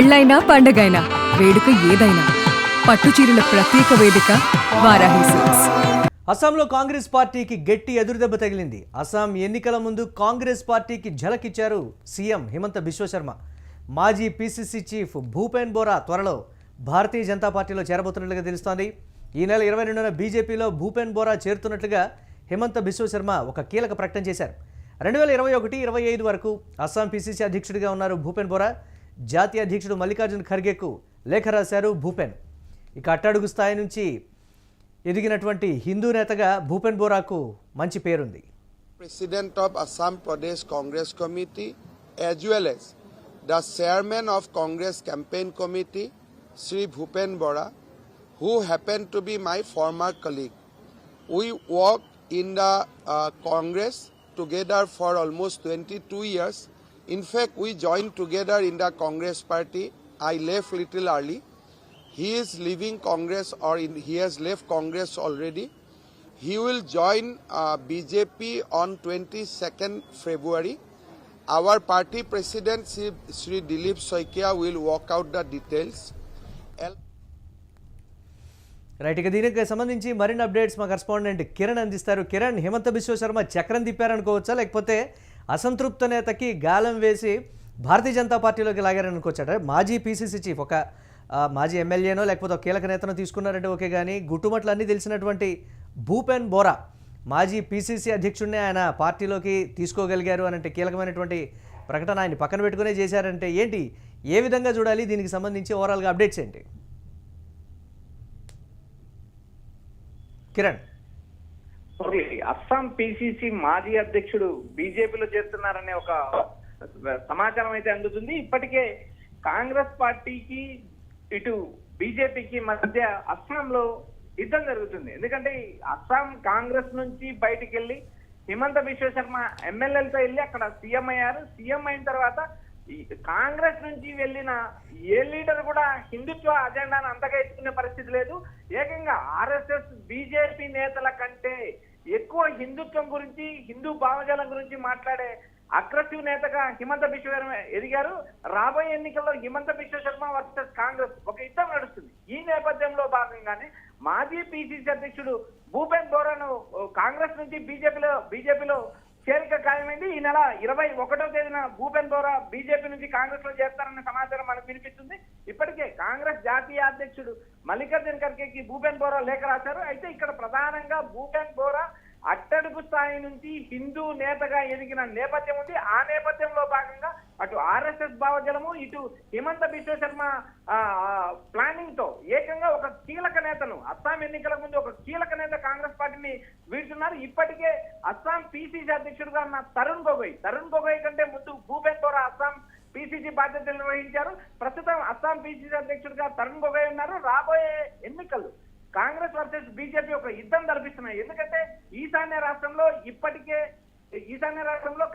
పెళ్ళైనా పండగైనా వేడుక ఏదైనా పట్టుచీరల ప్రత్యేక వేదిక వారాహి సిల్క్స్. అస్సాంలో కాంగ్రెస్ పార్టీకి గట్టి ఎదురుదెబ్బ తగిలింది. అస్సాం ఎన్నికల ముందు కాంగ్రెస్ పార్టీకి ఝలకిచ్చారు సీఎం హిమంత బిశ్వ శర్మ. మాజీ పీసీసీ చీఫ్ భూపేన్ బోరా త్వరలో భారతీయ జనతా పార్టీలో చేరబోతున్నట్లుగా తెలుస్తోంది. ఈ నెల 22న బీజేపీలో భూపేన్ బోరా చేరుతున్నట్లుగా హిమంత బిశ్వ శర్మ ఒక కీలక ప్రకటన చేశారు. 2021-25 వరకు అస్సాం పీసీసీ అధ్యక్షుడిగా ఉన్నారు భూపేన్ బోరా. జాతీయ అధ్యక్షుడు మల్లికార్జున్ ఖర్గేకు లేఖ రాశారు భూపేన్. ఇక అట్టడుగు స్థాయి నుంచి ఎదిగినటువంటి హిందూ నేతగా భూపేన్ బోరాకు మంచి పేరుంది. President of Assam Pradesh Congress Committee as well as the chairman of Congress Campaign Committee Sri Bhupen Bora, who happened to be my former colleague. We worked in the Congress together for almost 22 years. In fact, we joined together in the Congress party. I left little early. He is leaving Congress he has left Congress already. He will join BJP on 22nd February. Our party president Sri Dilip Soikia will work out the details. Right, ఇక దీనికి సంబంధించి మరిన్ని updates మా correspondent Kiran అందిస్తారు. కిరణ్, హిమంత బిశ్వ శర్మ చక్రం తిప్పారనుకోవచ్చా, లేకపోతే అసంతృప్త నేతకి గాలం వేసి భారతీయ జనతా పార్టీలోకి లాగారనుకోవచ్చా? మాజీ పీసీసీ చీఫ్ ఒక మాజీ ఎమ్మెల్యేనో లేకపోతే ఒక కీలక నేతను తీసుకున్నారంటే ఓకే, కానీ గుట్టుమట్లు అన్నీ తెలిసినటువంటి భూపేన్ బోరా మాజీ పీసీసీ అధ్యక్షుడిని ఆయన పార్టీలోకి తీసుకోగలిగారు అనంటే కీలకమైనటువంటి ప్రకటన ఆయన పక్కన పెట్టుకునే చేశారంటే ఏంటి, ఏ విధంగా చూడాలి? దీనికి సంబంధించి ఓవరాల్గా అప్డేట్స్ ఏంటి కిరణ్? అస్సాం పిసిసి మాజీ అధ్యక్షుడు బీజేపీలో చేస్తున్నారనే ఒక సమాచారం అయితే అందుతుంది. ఇప్పటికే కాంగ్రెస్ పార్టీకి ఇటు బీజేపీకి మధ్య అస్సాంలో యుద్ధం జరుగుతుంది. ఎందుకంటే అస్సాం కాంగ్రెస్ నుంచి బయటికి వెళ్ళి హిమంత బిశ్వ శర్మ ఎమ్మెల్యేలతో వెళ్ళి అక్కడ సీఎం అయ్యారు. సీఎం అయిన తర్వాత కాంగ్రెస్ నుంచి వెళ్ళిన ఏ లీడర్ కూడా హిందుత్వ అజెండాను అంతగా ఎత్తుకునే పరిస్థితి లేదు. ఏకంగా ఆర్ఎస్ఎస్ బీజేపీ నేతల కంటే ఎక్కువ హిందుత్వం గురించి, హిందూ భావజాలం గురించి మాట్లాడే అగ్రెసివ్ నేతగా హిమంత బిశ్వ శర్మ ఎదిగారు. రాబోయే ఎన్నికల్లో హిమంత బిశ్వ శర్మ వర్సెస్ కాంగ్రెస్ ఒక యుద్ధం నడుస్తుంది. ఈ నేపథ్యంలో భాగంగానే మాజీ పిసిసి అధ్యక్షుడు భూపేన్ బోరాను కాంగ్రెస్ నుంచి బీజేపీలో చేరిక ఖాయమైంది. ఈ నెల 21వ తేదీన భూపేన్ బోరా బీజేపీ నుంచి కాంగ్రెస్ లో చేస్తారన్న సమాచారం మనకు వినిపిస్తుంది. ఇప్పటికే కాంగ్రెస్ జాతీయ అధ్యక్షుడు మల్లికార్జున్ ఖర్గేకి భూపేన్ బోరా లేఖ రాశారు. అయితే ఇక్కడ ప్రధానంగా భూపేన్ బోరా అట్టడుగు స్థాయి నుంచి హిందూ నేతగా ఎదిగిన నేపథ్యం ఉంది. ఆ నేపథ్యంలో భాగంగా అటు ఆర్ఎస్ఎస్ భావజలము, ఇటు హిమంత బిశ్వ శర్మ ప్లానింగ్ తో ఏకంగా ఒక కీలక నేతను అస్సాం ఎన్నికల ముందు ఒక కీలక నేత కాంగ్రెస్ పార్టీని వీడుతున్నారు. ఇప్పటికే అస్సాం పిసిసి అధ్యక్షుడుగా ఉన్న తరుణ్ గొగోయ్ కంటే ముందు భూపేన్ బోరా అస్సాం పిసిసి బాధ్యతలు నిర్వహించారు. ప్రస్తుతం అస్సాం పిసిసి అధ్యక్షుడిగా తరుణ్ గొగోయ్ ఉన్నారు. రాబోయే ఎన్నికలు కాంగ్రెస్ వర్సెస్ బీజేపీ ఒక యుద్ధం తలపిస్తున్నాయి. ఎందుకంటే ఈశాన్య రాష్ట్రంలో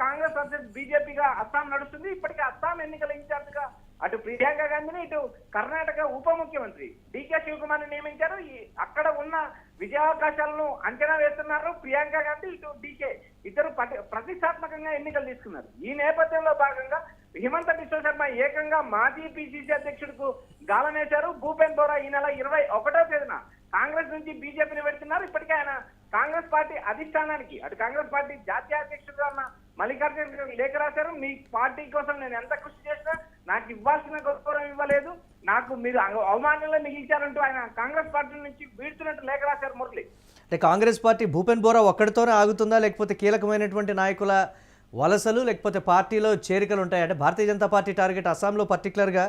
కాంగ్రెస్ వర్సెస్ బీజేపీగా అస్సాం నడుస్తుంది. ఇప్పటికే అస్సాం ఎన్నికల ఇన్ఛార్జ్ గా అటు ప్రియాంక గాంధీని, ఇటు కర్ణాటక ఉప ముఖ్యమంత్రి డికే శివకుమార్ ని నియమించారు. అక్కడ ఉన్న విజయావకాశాలను అంచనా వేస్తున్నారు ప్రియాంక గాంధీ, ఇటు డికే ఇద్దరు ప్రతిష్టాత్మకంగా ఎన్నికలు తీసుకున్నారు. ఈ నేపథ్యంలో భాగంగా హిమంత బిశ్వ శర్మ ఏకంగా మాజీ పిసిసి అధ్యక్షుడికు గాలం వేశారు. భూపేన్ బోరా ఈ నెల 21వ తేదీన కాంగ్రెస్ నుంచి బీజేపీని పెడుతున్నారు. ఇప్పటికే ఆయన కాంగ్రెస్ పార్టీ అధిష్టానానికి అటు కాంగ్రెస్ పార్టీ జాతీయ అధ్యక్షుడుగా ఉన్న మల్లికార్జున్ లేఖ రాశారు. మీ పార్టీ కోసం నేను ఎంత కృషి చేసినా నాకు ఇవ్వాల్సిన గౌరవం ఇవ్వలేదు, నాకు మీరు అవమానంలో మిగిల్చారంటూ ఆయన కాంగ్రెస్ పార్టీ నుంచి వీడుతున్నట్టు లేఖ రాశారు మురళి. అంటే కాంగ్రెస్ పార్టీ భూపేన్ బోరా ఒక్కడితోనే ఆగుతుందా, లేకపోతే కీలకమైనటువంటి నాయకుల వలసలు లేకపోతే పార్టీలో చేరికలు ఉంటాయి? అంటే భారతీయ జనతా పార్టీ టార్గెట్ అస్సాంలో పర్టికులర్గా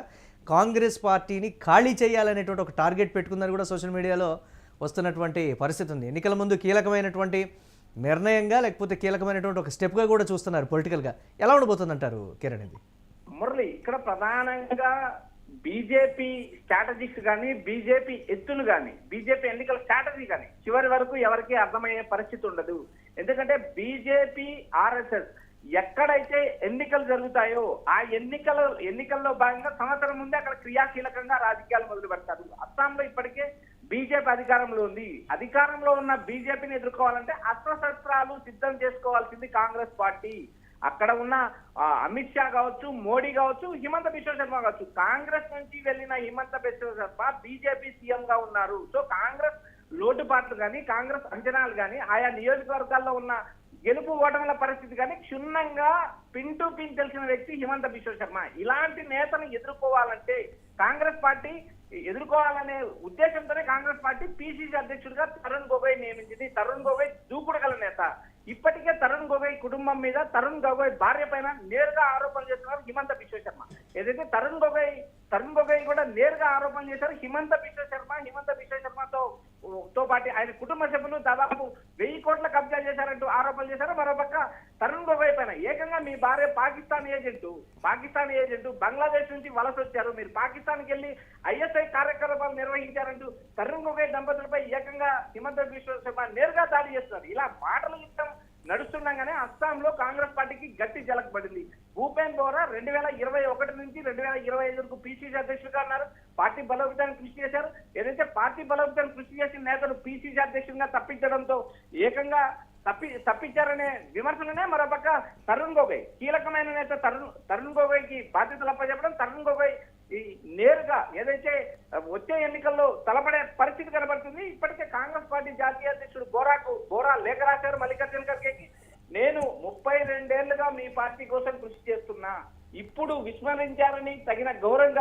కాంగ్రెస్ పార్టీని ఖాళీ చేయాలనేటువంటి ఒక టార్గెట్ పెట్టుకుందని కూడా సోషల్ మీడియాలో వస్తున్నటువంటి పరిస్థితి ఉంది. ఎన్నికల ముందు కీలకమైనటువంటి నిర్ణయంగా లేకపోతే కీలకమైనటువంటి ఒక స్టెప్గా కూడా చూస్తున్నారు పొలిటికల్గా. ఎలా ఉండబోతుంది అంటారు కిరణ్? ఇది మురళి, ఇక్కడ ప్రధానంగా బీజేపీ స్ట్రాటజిక్స్ కానీ, బీజేపీ ఎత్తులు కానీ, బీజేపీ ఎన్నికల స్ట్రాటజీ కానీ చివరి వరకు ఎవరికి అర్థమయ్యే పరిస్థితి ఉండదు. ఎందుకంటే బీజేపీ ఆర్ఎస్ఎస్ ఎక్కడైతే ఎన్నికలు జరుగుతాయో ఆ ఎన్నికల్లో భాగంగా సంవత్సరం ముందే అక్కడ క్రియాశీలకంగా రాజకీయాలు మొదలు పెడతారు. అస్సాంలో ఇప్పటికే బీజేపీ అధికారంలో ఉంది. అధికారంలో ఉన్న బీజేపీని ఎదుర్కోవాలంటే అస్త్రశస్త్రాలు సిద్ధం చేసుకోవాల్సింది కాంగ్రెస్ పార్టీ. అక్కడ ఉన్న అమిత్ షా కావచ్చు, మోడీ కావచ్చు, హిమంత బిశ్వ శర్మ కావచ్చు. కాంగ్రెస్ నుంచి వెళ్ళిన హిమంత బిశ్వ శర్మ బీజేపీ సీఎం గా ఉన్నారు. సో కాంగ్రెస్ లోటుపాట్లు కానీ, కాంగ్రెస్ అంచనాలు కానీ, ఆయా నియోజకవర్గాల్లో ఉన్న గెలుపు ఓటముల పరిస్థితి కానీ క్షుణ్ణంగా పిన్ టు పిన్ తెలిసిన వ్యక్తి హిమంత బిశ్వ శర్మ. ఇలాంటి నేతను ఎదుర్కోవాలంటే కాంగ్రెస్ పార్టీ ఎదుర్కోవాలనే ఉద్దేశంతోనే కాంగ్రెస్ పార్టీ పిసిసి అధ్యక్షుడిగా తరుణ్ గొగోయ్ నియమించింది. తరుణ్ గొగోయ్ దూకుడు గల నేత. ఇప్పటికే తరుణ్ గొగోయ్ కుటుంబం మీద, తరుణ్ గొగోయ్ భార్య పైన నేరుగా ఆరోపణలు చేస్తున్నారు హిమంత బిశ్వ శర్మ. ఏదైతే తరుణ్ గొగోయ్ కూడా నేరుగా ఆరోపణలు చేశారు హిమంత బిశ్వ శర్మతో పాటు ఆయన కుటుంబ సభ్యులు దాదాపు 1000 కోట్ల కబ్జా చేశారంటూ ఆరోపణలు చేశారు. మరోపక్క తరుణ్ గొగోయ్ పైన ఏకంగా మీ భార్య పాకిస్తాన్ ఏజెంటు బంగ్లాదేశ్ నుంచి వలస వచ్చారు, మీరు పాకిస్తాన్కి వెళ్లి ఐఎస్ఐ కార్యకలాపాలు నిర్వహించారంటూ తరుణ్ గొగోయ్ దంపతులపై ఏకంగా హిమంత బిశ్వ శర్మ నేరుగా దాడి చేస్తున్నారు. ఇలా మాటల యుద్ధం నడుస్తుండగానే అస్సాంలో కాంగ్రెస్ పార్టీకి గట్టి జలక్ పడింది. భూపేన్ బోరా 2021 నుంచి 2025 వరకు పిసిసి అధ్యక్షుడిగా ఉన్నారు. పార్టీ బలోపేతానికి కృషి చేశారు. ఏదైతే పార్టీ బలోపేతానికి కృషి చేసిన నేతలు పిసిసి అధ్యక్షుడిగా తప్పించడంతో ఏకంగా తప్పించారనే విమర్శలనే మరోపక్క తరుణ్ గొగోయ్ కీలకమైన నేత తరుణ్ గొగోయ్కి బాధ్యతలు అప్పచెప్పడం, తరుణ్ గొగోయ్ ఈ నేరుగా ఏదైతే వచ్చే ఎన్నికల్లో తలపడే పరిస్థితి కనబడుతుంది. ఇప్పటికే కాంగ్రెస్ పార్టీ జాతీయ అధ్యక్షుడు బోరా లేఖ రాశారు మల్లికార్జున ఖర్గేకి. నేను 32 ఏళ్లుగా మీ పార్టీ కోసం కృషి చేస్తున్నా, ఇప్పుడు విస్మరించారని తగిన గౌరవం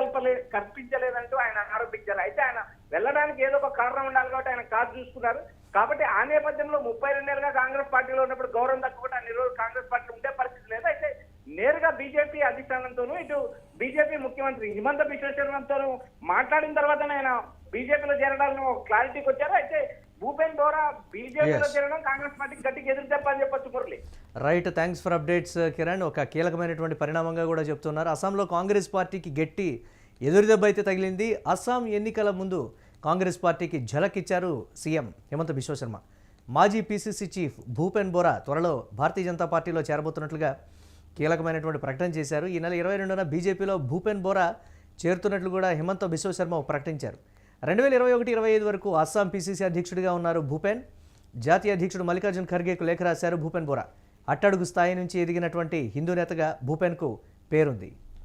కల్పించలేదంటూ ఆయన ఆరోపించారు. అయితే ఆయన వెళ్ళడానికి ఏదో ఒక కారణం ఉండాలి కాబట్టి ఆయన కాదు చూసుకున్నారు. కాబట్టి ఆ నేపథ్యంలో 32 ఏళ్లుగా కాంగ్రెస్ పార్టీలో ఉన్నప్పుడు గౌరవం తక్కువ అన్ని రోజులు కాంగ్రెస్ పార్టీ ఉండే పరిస్థితి లేదు. అయితే నేరుగా బీజేపీ అధిష్టానంతోనూ ఇటు బీజేపీ ముఖ్యమంత్రి హిమంత బిశ్వ శర్మతోనూ మాట్లాడిన తర్వాత ఆయన బీజేపీలో చేరడానికి క్లారిటీకి వచ్చారు. అయితే భూపేన్ బోరా బీజేపీలో చేరడం కాంగ్రెస్ పార్టీకి గట్టిగా ఎదురు చెప్పని చెప్పొచ్చు Murali. Right, thanks for updates Kiran. ఒక కీలకమైనటువంటి పరిణామంగా కూడా చెప్తున్నారు. అస్సాంలో కాంగ్రెస్ పార్టీకి గట్టి ఎదురుదెబ్బ అయితే తగిలింది. అస్సాం ఎన్నికల ముందు కాంగ్రెస్ పార్టీకి ఝలక్ ఇచ్చారు సీఎం హిమంత బిశ్వ శర్మ. మాజీ పిసిసి చీఫ్ భూపేన్ బోరా త్వరలో భారతీయ జనతా పార్టీలో చేరబోతున్నట్లుగా కీలకమైనటువంటి ప్రకటన చేశారు. ఈ నెల 22న బీజేపీలో భూపేన్ బోరా చేరుతున్నట్లు కూడా హిమంత బిశ్వ శర్మ ప్రకటించారు. 2021-25 వరకు అస్సాం పిసిసి అధ్యక్షుడిగా ఉన్నారు భూపేన్. జాతీయ అధ్యక్షుడు మల్లికార్జున ఖర్గేకు లేఖ రాశారు భూపేన్ బోరా. అట్టడుగు స్థాయి నుంచి ఎదిగినటువంటి హిందూ నేతగా భూపేన్కు పేరుంది.